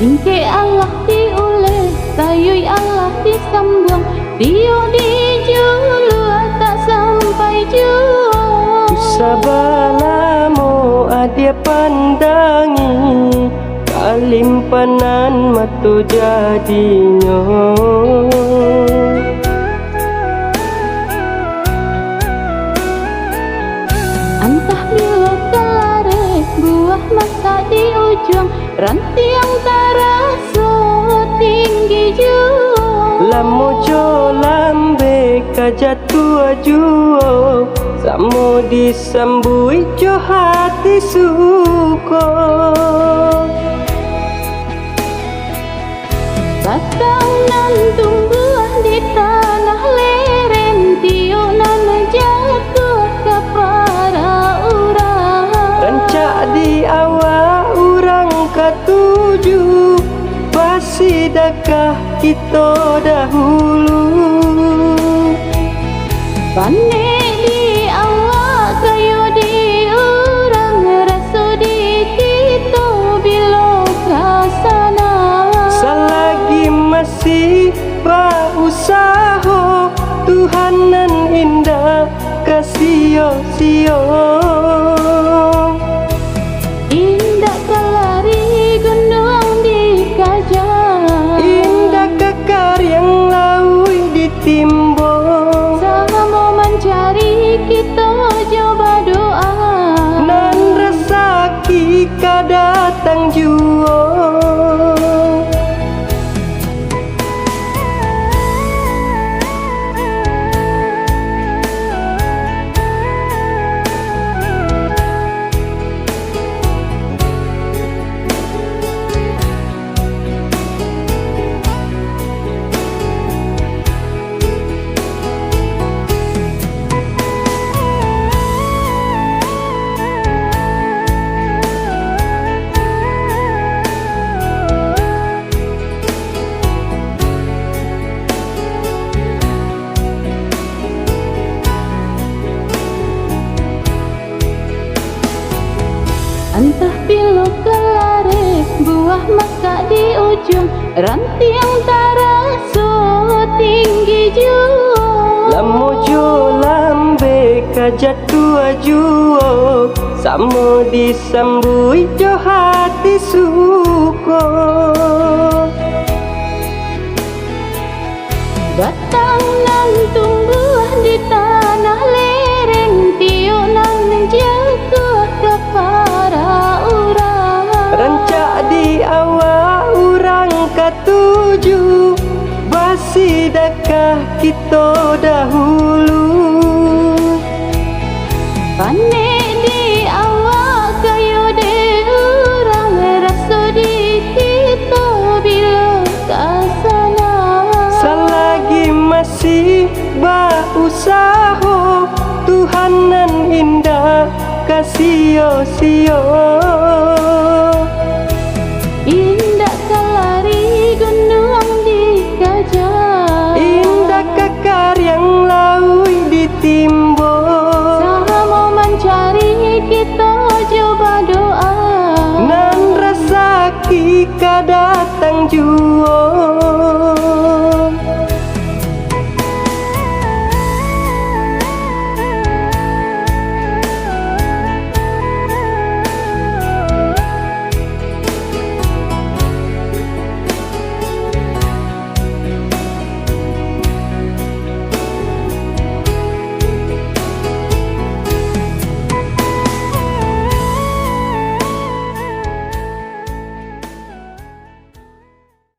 Singke Allah diuleh, sayui Allah disambung, Tio dijulu tak sampai jua. Sabalamu adia pandangi, kalimpanan matu jadinya. Entah bila kelare, buah masa di ujung, rantiang terasa tinggi jua. Lamu jo lambe kajatua juo, samo disambui jo hati suko. Batang nan tumbuh di tanah lereng, Tio nan jatuh ke para urang. Rancak di awal urang ketujuh, pasidakah kita dahulu. Pane di awak kayu di urang, rasu di kita bila kasana. Selagi masih berusaha, Tuhan nan indah kasih-sio. Indah kelari gunung dikajang, Indah kekar yang laui ditimbang. sama mencari kita coba doa. Nan resaki ka datang jua. Entah pilu kelare, buah maka di ujung, rantiang terasa tinggi jua. Lamu jo lambe kajatua juo, samo disambui jo hati suko. Batang nan tumbuh di tanah lereng, Tio nan jatuh ke para urang. Rancak di awal urang ketujuh, basidakah kita dahulu. Pane di awak kayu di urang, rasu di kita bila kasana. Selagi masih berusaha, Tuhan nan indah kasih-sio. Indah kelari gunung dikajang, Indah kekar yang laui ditimbang. sama mencari kita coba doa. Nan resaki ka